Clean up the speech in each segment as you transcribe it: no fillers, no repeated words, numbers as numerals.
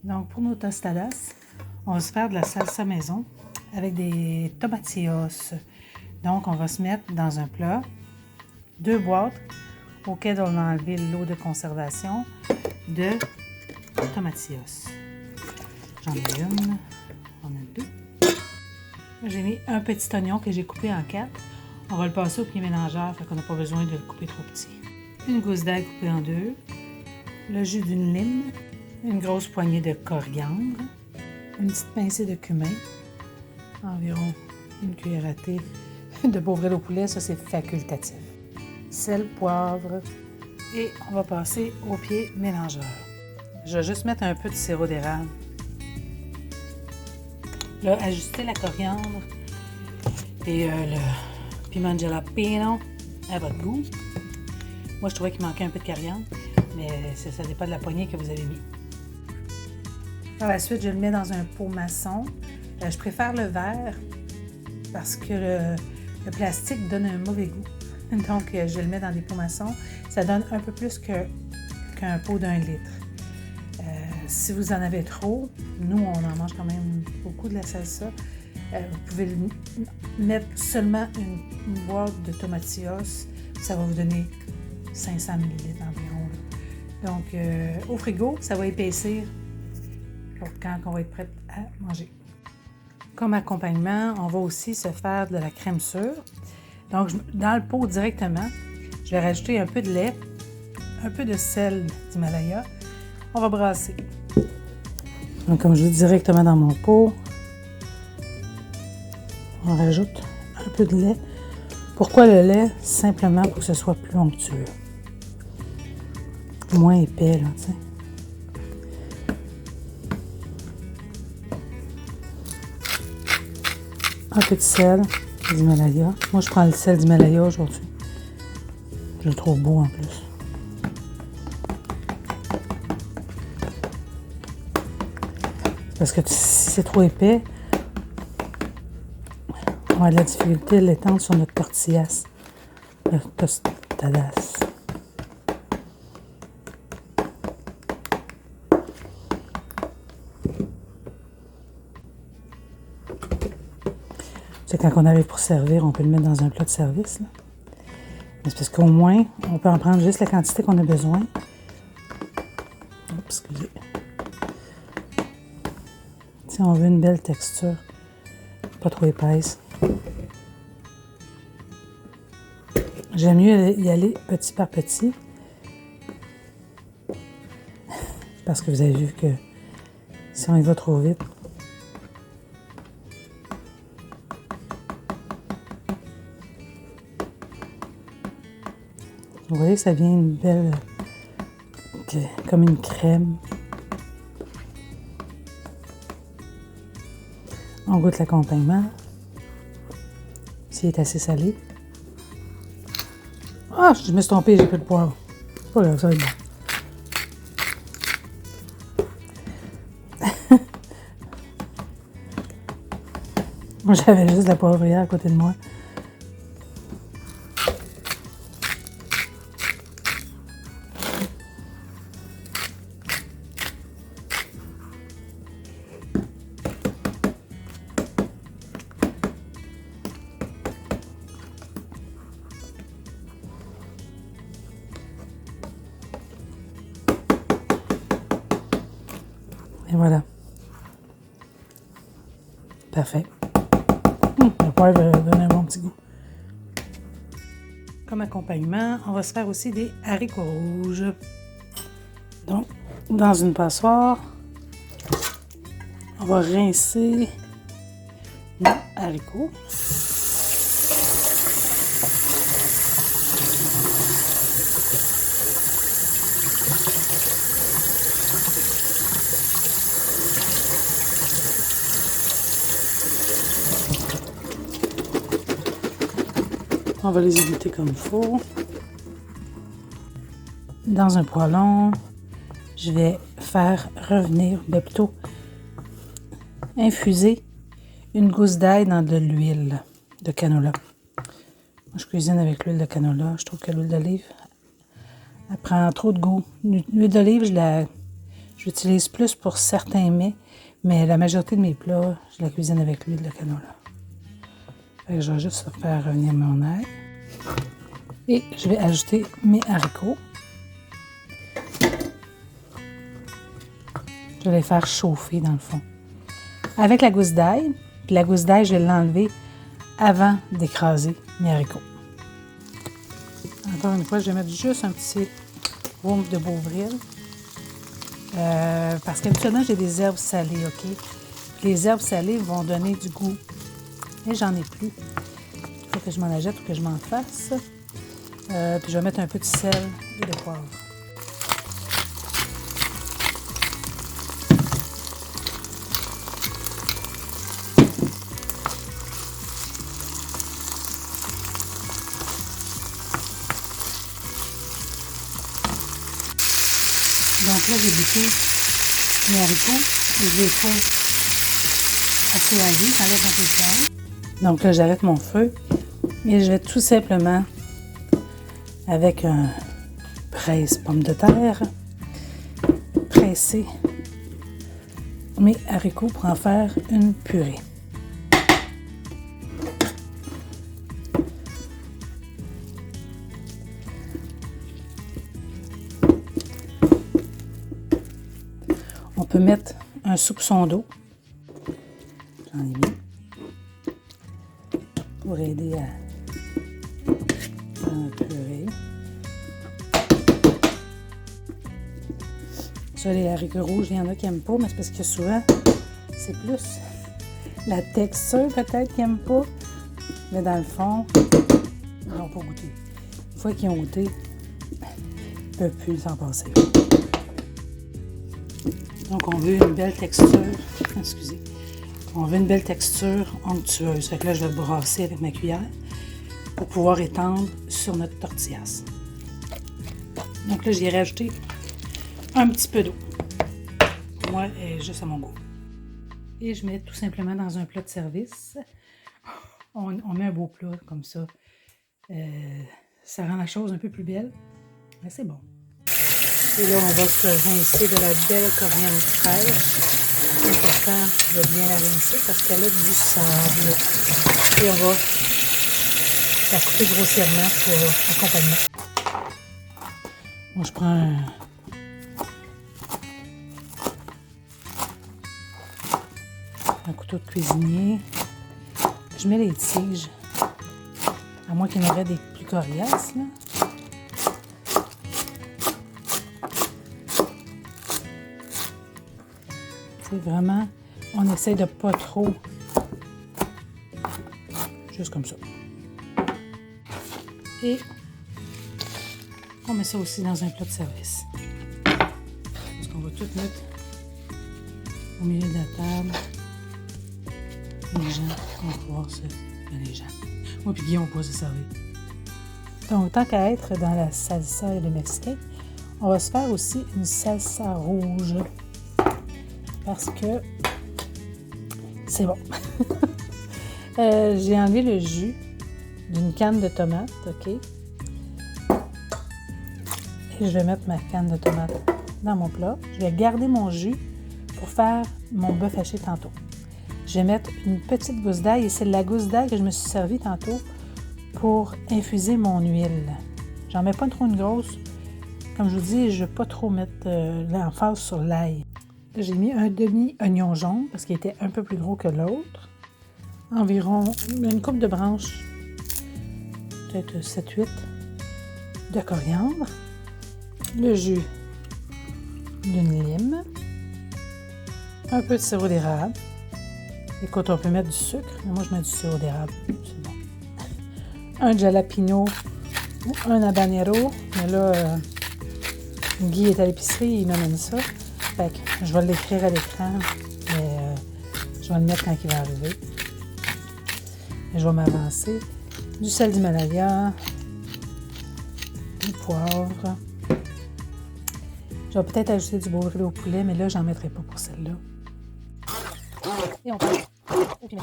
Donc, pour nos tostadas, on va se faire de la salsa maison avec des tomatillos. Donc, on va se mettre dans un plat 2 boîtes auxquelles on a enlevé l'eau de conservation de tomatillos. J'en ai une, on a 2. J'ai mis un petit oignon que j'ai coupé en 4. On va le passer au pied mélangeur, fait qu'on n'a pas besoin de le couper trop petit. Une gousse d'ail coupée en 2, le jus d'une lime, une grosse poignée de coriandre, une petite pincée de cumin, environ une cuillère à thé de Beauvril au poulet, ça c'est facultatif. Sel, poivre et on va passer au pied mélangeur. Je vais juste mettre un peu de sirop d'érable. Là, ajustez la coriandre et le piment jalapeno à votre goût. Moi, je trouvais qu'il manquait un peu de coriandre, mais ça dépend de la poignée que vous avez mis. Par la suite, je le mets dans un pot maçon. Je préfère le verre parce que le plastique donne un mauvais goût. Donc, je le mets dans des pots maçons. Ça donne un peu plus qu'un pot d'1 litre. Si vous en avez trop, nous, on en mange quand même beaucoup de la salsa. Vous pouvez mettre seulement une boîte de tomatillos. Ça va vous donner 500 ml environ. Donc, au frigo, ça va épaissir pour quand on va être prêt à manger. Comme accompagnement, on va aussi se faire de la crème sûre. Donc, dans le pot directement, je vais rajouter un peu de lait, un peu de sel d'Himalaya. On va brasser. Donc, comme je dis, directement dans mon pot, on rajoute un peu de lait. Pourquoi le lait? Simplement pour que ce soit plus onctueux. Moins épais, là, tu sais. Un peu de sel d'Himalaya. Moi, je prends le sel d'Himalaya aujourd'hui. Je le trouve beau en plus. Parce que si c'est trop épais, on va avoir de la difficulté à l'étendre sur notre tortillas, le tostadas. C'est quand on arrive pour servir, on peut le mettre dans un plat de service. Là. Mais c'est parce qu'au moins, on peut en prendre juste la quantité qu'on a besoin. Oups, excusez. Si on veut une belle texture, pas trop épaisse. J'aime mieux y aller petit par petit. Parce que vous avez vu que si on y va trop vite, vous voyez que ça vient une belle, comme une crème. On goûte l'accompagnement. S'il est assez salé. Ah, je me suis trompée, j'ai plus de poivre. C'est pas grave, ça va être bon. Moi, j'avais juste la poivrière à côté de moi. Et voilà. Parfait. Le poivre donne un bon petit goût. Comme accompagnement, on va se faire aussi des haricots rouges. Donc, dans une passoire, on va rincer nos haricots. On va les égoutter comme il faut. Dans un poêlon, je vais faire revenir, plutôt infuser une gousse d'ail dans de l'huile de canola. Moi, je cuisine avec l'huile de canola. Je trouve que l'huile d'olive, elle prend trop de goût. L'huile d'olive, je J'utilise plus pour certains mets, mais la majorité de mes plats, je la cuisine avec l'huile de canola. Fait que je vais juste faire revenir mon ail. Et je vais ajouter mes haricots. Je vais les faire chauffer dans le fond. Avec la gousse d'ail, puis la gousse d'ail, je vais l'enlever avant d'écraser mes haricots. Encore une fois, je vais mettre juste un petit roux de Beauvril. Parce qu'habituellement, j'ai des herbes salées, OK? Les herbes salées vont donner du goût. Mais j'en ai plus. Il faut que je m'en achète ou que je m'en fasse. Puis je vais mettre un peu de sel et de poivre. Donc là, j'ai goûté mes haricots et je les fais assez aillés, j'enlève un peu de sel. Donc là, j'arrête mon feu et je vais tout simplement, avec un presse pomme de terre, presser mes haricots pour en faire une purée. On peut mettre un soupçon d'eau. J'en ai mis. Pour aider à faire une purée. Ça, les haricots rouges, il y en a qui n'aiment pas, mais c'est parce que souvent, c'est plus la texture peut-être qu'ils n'aiment pas. Mais dans le fond, ils n'ont pas goûté. Une fois qu'ils ont goûté, ils ne peuvent plus s'en passer. Donc, on veut une belle texture. Excusez. On veut une belle texture onctueuse. Fait que là, je vais brasser avec ma cuillère pour pouvoir étendre sur notre tortillasse. Donc là, j'y ai rajouté un petit peu d'eau. Pour moi, juste à mon goût. Et je mets tout simplement dans un plat de service. On met un beau plat comme ça. Ça rend la chose un peu plus belle. Mais c'est bon. Et là, on va se rincer de la belle coriandre fraîche. C'est important de bien la rincer parce qu'elle a du sable. Et on va la couper grossièrement pour accompagnement. Bon, je prends un couteau de cuisinier. Je mets les tiges. À moins qu'il y en aurait des plus coriaces, là. Vraiment, on essaie de pas trop, juste comme ça. Et on met ça aussi dans un plat de service. Parce qu'on va tout mettre au milieu de la table. Les gens vont pouvoir se... les gens. Moi puis Guillaume, on va se servir. Donc, tant qu'à être dans la salsa et le mexicain, on va se faire aussi une salsa rouge. Parce que c'est bon. J'ai enlevé le jus d'une canne de tomates, OK? Et je vais mettre ma canne de tomates dans mon plat. Je vais garder mon jus pour faire mon bœuf haché tantôt. Je vais mettre une petite gousse d'ail et c'est la gousse d'ail que je me suis servi tantôt pour infuser mon huile. J'en mets pas trop une grosse. Comme je vous dis, je ne veux pas trop mettre l'emphase sur l'ail. J'ai mis un demi-oignon jaune parce qu'il était un peu plus gros que l'autre. Environ une couple de branches, peut-être 7-8 de coriandre. Le jus d'une lime. Un peu de sirop d'érable. Écoute, on peut mettre du sucre, mais moi je mets du sirop d'érable. C'est bon. Un jalapeno ou un habanero. Mais là, Guy est à l'épicerie, il m'amène ça. Fait que je vais l'écrire à l'écran, mais je vais le mettre quand il va arriver. Et je vais m'avancer. Du sel d'Himalaya, du poivre. Je vais peut-être ajouter du Beauvril au poulet, mais là, j'en mettrai pas pour celle-là. Et on passe au piment.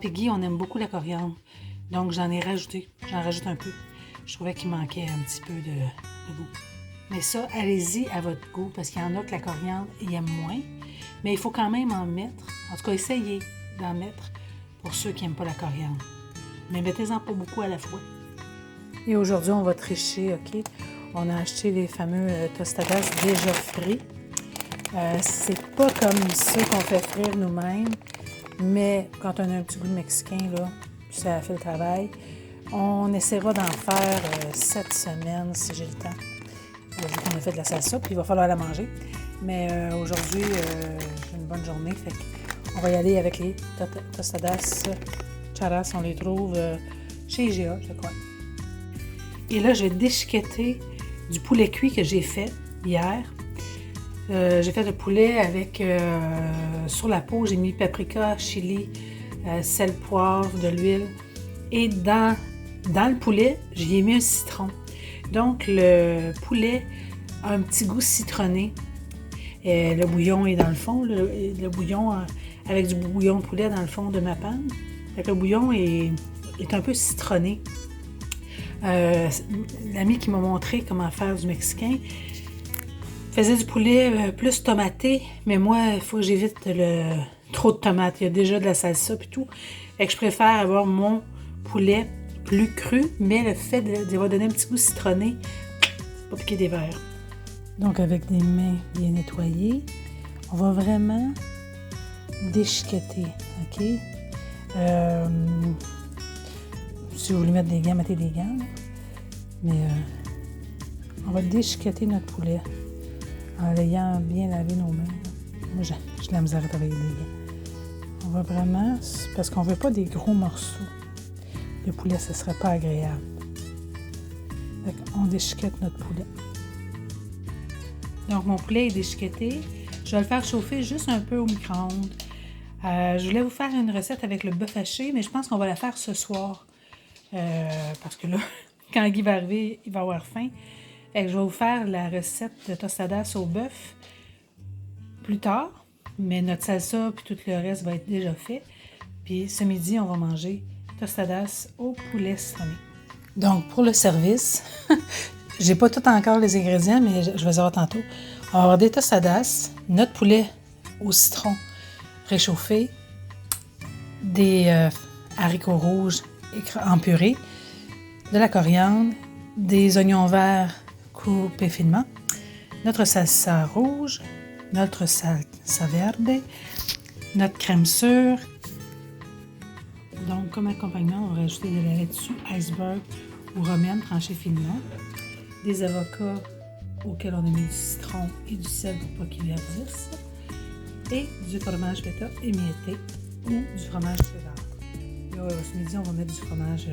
et Guy, on aime beaucoup la coriandre. Donc, j'en ai rajouté. J'en rajoute un peu. Je trouvais qu'il manquait un petit peu de goût. Mais ça, allez-y à votre goût, parce qu'il y en a que la coriandre, ils aiment moins. Mais il faut quand même en mettre. En tout cas, essayez d'en mettre pour ceux qui n'aiment pas la coriandre. Mais mettez-en pas beaucoup à la fois. Et aujourd'hui, on va tricher, OK? On a acheté les fameux tostadas déjà frits. C'est pas comme ceux qu'on fait frire nous-mêmes, mais quand on a un petit goût de mexicain, là, ça fait le travail. On essaiera d'en faire cette semaine, si j'ai le temps. Vu qu'on a fait de la salsa, puis il va falloir la manger. Mais aujourd'hui, j'ai une bonne journée, fait qu'on va y aller avec les tostadas charas. On les trouve chez IGA, je crois. Et là, je vais déchiqueter du poulet cuit que j'ai fait hier. J'ai fait le poulet avec, sur la peau, j'ai mis paprika, chili, sel, poivre, de l'huile. Et dans le poulet, j'y ai mis un citron. Donc, le poulet a un petit goût citronné. Le bouillon est dans le fond. Le bouillon, avec du bouillon de poulet dans le fond de ma panne. Fait que le bouillon est un peu citronné. L'ami qui m'a montré comment faire du mexicain faisait du poulet plus tomaté, mais moi, il faut que j'évite trop de tomates. Il y a déjà de la salsa et tout. Fait que je préfère avoir mon poulet plus cru, mais le fait de donner un petit goût citronné, c'est pas piquer des verres. Donc, avec des mains bien nettoyées, on va vraiment déchiqueter, OK? Si vous voulez mettre des gants, mettez des gants. Mais on va déchiqueter notre poulet en l'ayant bien lavé nos mains. Moi, j'ai de la misère à travailler les gants. On va vraiment, parce qu'on ne veut pas des gros morceaux. Le poulet, ce ne serait pas agréable. Fait qu'on déchiquette notre poulet. Donc, mon poulet est déchiqueté. Je vais le faire chauffer juste un peu au micro-ondes. Je voulais vous faire une recette avec le bœuf haché, mais je pense qu'on va la faire ce soir. Parce que là, quand Guy va arriver, il va avoir faim. Fait que je vais vous faire la recette de tostadas au bœuf plus tard. Mais notre salsa puis tout le reste va être déjà fait. Puis ce midi, on va manger tostadas au poulet citronné. Donc, pour le service, j'ai pas tout encore les ingrédients, mais je vais les avoir tantôt. On va avoir des tostadas, notre poulet au citron réchauffé, des haricots rouges en purée, de la coriandre, des oignons verts coupés finement, notre salsa rouge, notre salsa verde, notre crème sûre. Donc, comme accompagnement, on va rajouter de la laitue iceberg ou romaine tranchée finement, des avocats auxquels on a mis du citron et du sel pour pas qu'ils verdissent, et du fromage feta émietté ou du fromage cheddar. Là, ce midi, on va mettre du fromage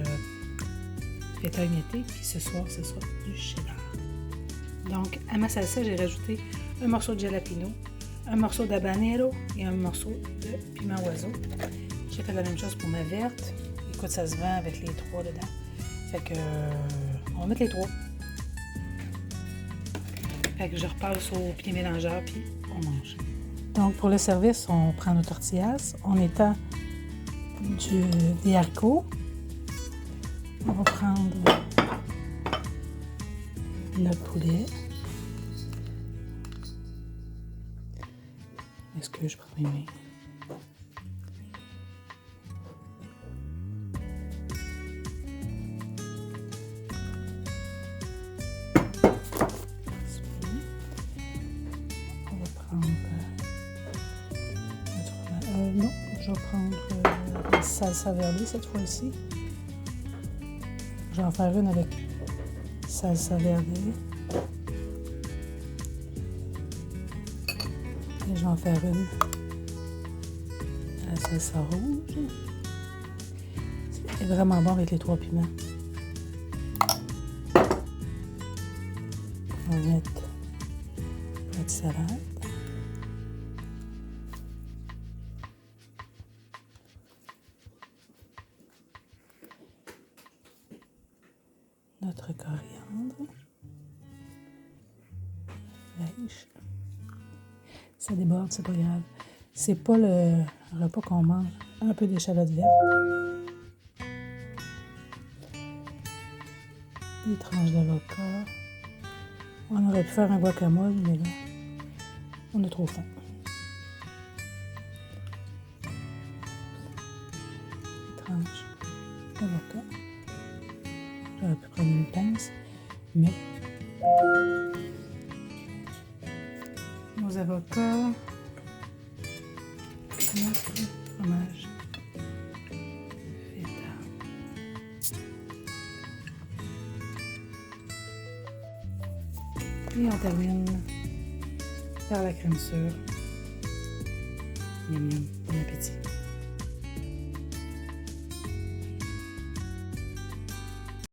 feta émietté, puis ce soir, ce sera du cheddar. Donc, à ma salsa, j'ai rajouté un morceau de jalapeno, un morceau d'habanero et un morceau de piment oiseau. J'ai fait la même chose pour ma verte. Écoute, ça se vend avec les trois dedans. Fait que, on va mettre les trois. Fait que je repasse au pied mélangeur, puis on mange. Donc, pour le service, on prend nos tortillas. On étend des haricots. On va prendre le poulet. Est-ce que je prends mes mains? On va prendre non, je vais prendre la salsa verde cette fois-ci. Je vais en faire une avec salsa verde. Et je vais en faire une à la salsa rouge. C'est vraiment bon avec les trois piments. On va mettre notre salade. Notre coriandre. Ça déborde, c'est pas grave. C'est pas le repas qu'on mange un peu d'échalote verte, des tranches d'avocat. On aurait pu faire un guacamole, mais là, on a trop faim. Des tranches d'avocat. J'aurais pu prendre une pince, mais nos avocats, notre fromage feta. Et on termine par la crème sure. Miam miam, bon appétit.